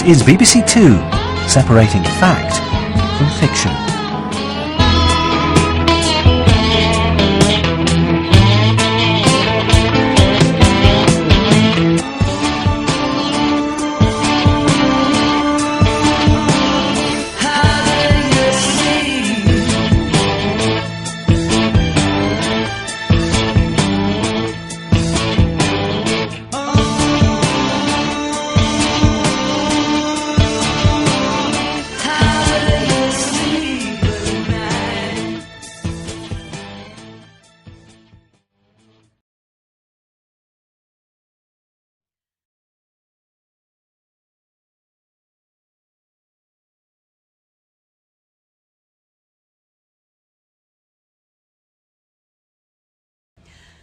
This is BBC Two, separating fact from fiction.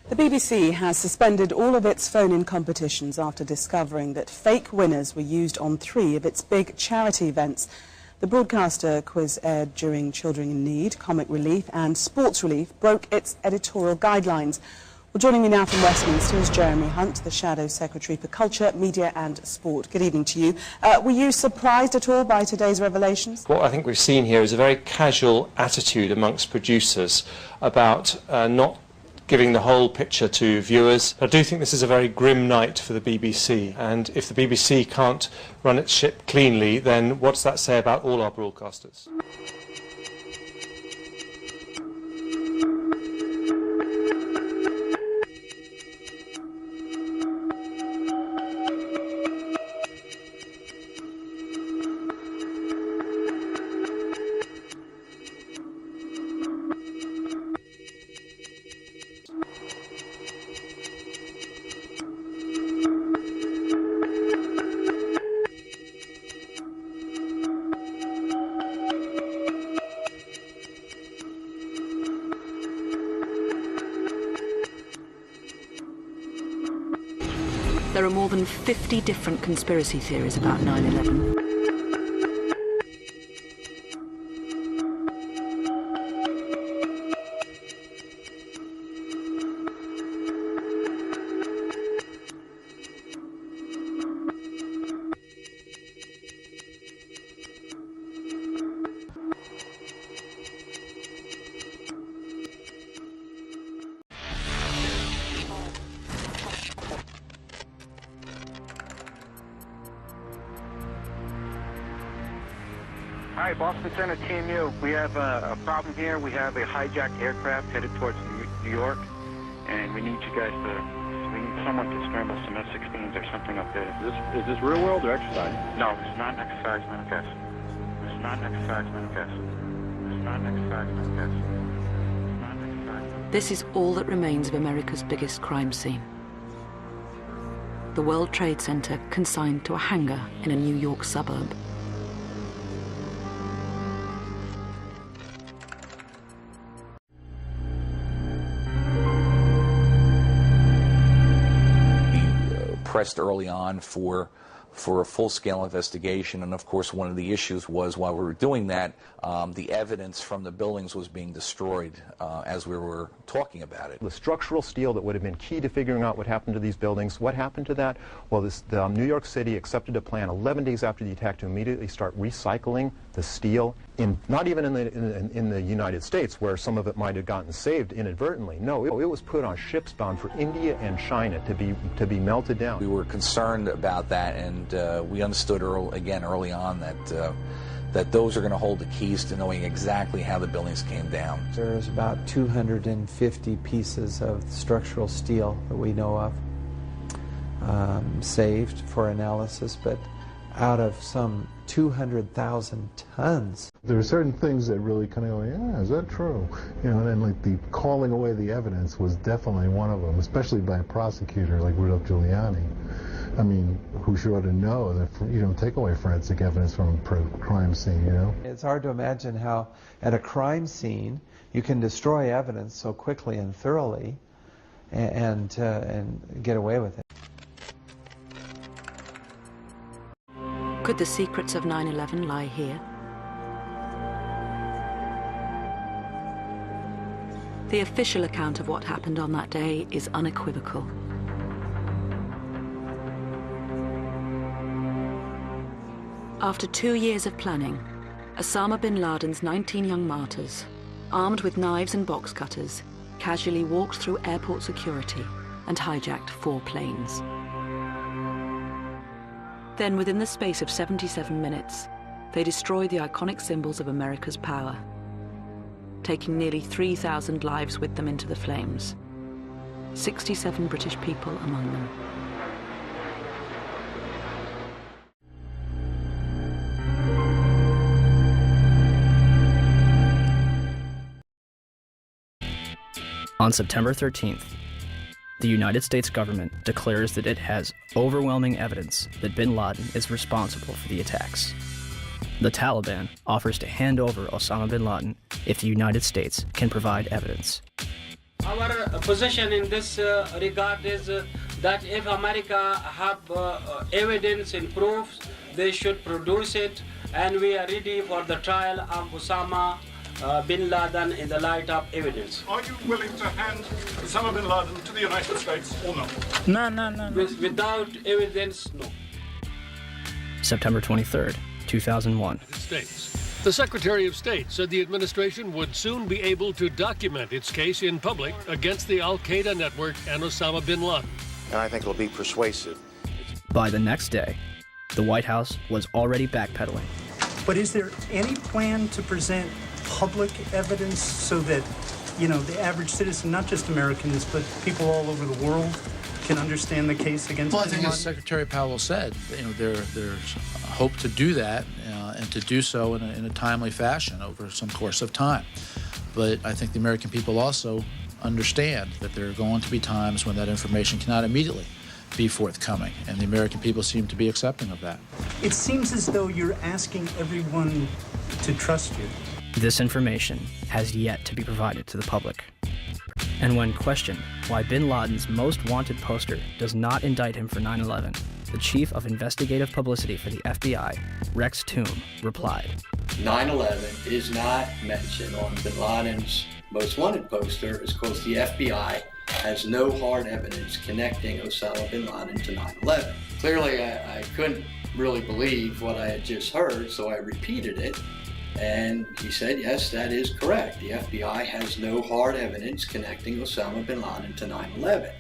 The BBC has suspended all of its phone-in competitions after discovering that fake winners were used on 3 of its big charity events. The broadcaster quiz aired during Children in Need, Comic Relief and Sports Relief broke its editorial guidelines. Well, joining me now from Westminster is Jeremy Hunt, the Shadow Secretary for Culture, Media and Sport. Good evening to you. Were you surprised at all by today's revelations? What I think we've seen here is a very casual attitude amongst producers about not giving the whole picture to viewers. I do think this is a very grim night for the BBC, and if the BBC can't run its ship cleanly, then what does that say about all our broadcasters? There are more than 50 different conspiracy theories about 9/11. Hi, Boston Center, Team U. We have a problem here. We have a hijacked aircraft headed towards New York, and we need you guys we need someone to scramble some F-16s or something up there. Is this real world or exercise? No, it's not an exercise manifest. It's not an exercise manifest. It's not an exercise manifest. It's not an exercise manifest. This is all that remains of America's biggest crime scene. The World Trade Center consigned to a hangar in a New York suburb. Pressed early on for a full-scale investigation, and of course one of the issues was while we were doing that, the evidence from the buildings was being destroyed as we were talking about it. The structural steel that would have been key to figuring out what happened to these buildings, what happened to that? Well, New York City accepted a plan 11 days after the attack to immediately start recycling the steel, not even in the United States, where some of it might have gotten saved inadvertently. No, it was put on ships bound for India and China to be melted down. We were concerned about that, and we understood early on that those are going to hold the keys to knowing exactly how the buildings came down. There's about 250 pieces of structural steel that we know of saved for analysis, but out of some 200,000 tons. There are certain things that really kind of go, yeah, is that true? You know, and like the calling away the evidence was definitely one of them, especially by a prosecutor like Rudolph Giuliani. I mean, who should ought to know that you don't take away forensic evidence from a crime scene, you know? It's hard to imagine how at a crime scene you can destroy evidence so quickly and thoroughly and get away with it. Could the secrets of 9/11 lie here? The official account of what happened on that day is unequivocal. After 2 years of planning, Osama bin Laden's 19 young martyrs, armed with knives and box cutters, casually walked through airport security and hijacked 4 planes. Then, within the space of 77 minutes, they destroyed the iconic symbols of America's power, taking nearly 3,000 lives with them into the flames, 67 British people among them. On September 13th, the United States government declares that it has overwhelming evidence that bin Laden is responsible for the attacks. The Taliban offers to hand over Osama bin Laden if the United States can provide evidence. Our position in this regard is that if America have evidence and proofs, they should produce it, and we are ready for the trial of Osama bin Laden in the light of evidence. Are you willing to hand Osama bin Laden to the United States or no? No. Without evidence, no. September 23rd, 2001. States. The Secretary of State said the administration would soon be able to document its case in public against the Al-Qaeda network and Osama bin Laden. And I think it'll be persuasive. By the next day, the White House was already backpedaling. But is there any plan to present public evidence so that, the average citizen, not just Americans, but people all over the world, can understand the case against bin Laden? Well, I think as Secretary Powell said, there's hope to do that and to do so in a timely fashion over some course of time. But I think the American people also understand that there are going to be times when that information cannot immediately be forthcoming, and the American people seem to be accepting of that. It seems as though you're asking everyone to trust you. This information has yet to be provided to the public. And when questioned why bin Laden's most wanted poster does not indict him for 9/11, the chief of investigative publicity for the FBI, Rex Toome, replied, 9/11 is not mentioned on bin Laden's most wanted poster is because the FBI has no hard evidence connecting Osama bin Laden to 9/11. Clearly, I couldn't really believe what I had just heard, so I repeated it. And he said, yes, that is correct. The FBI has no hard evidence connecting Osama bin Laden to 9/11.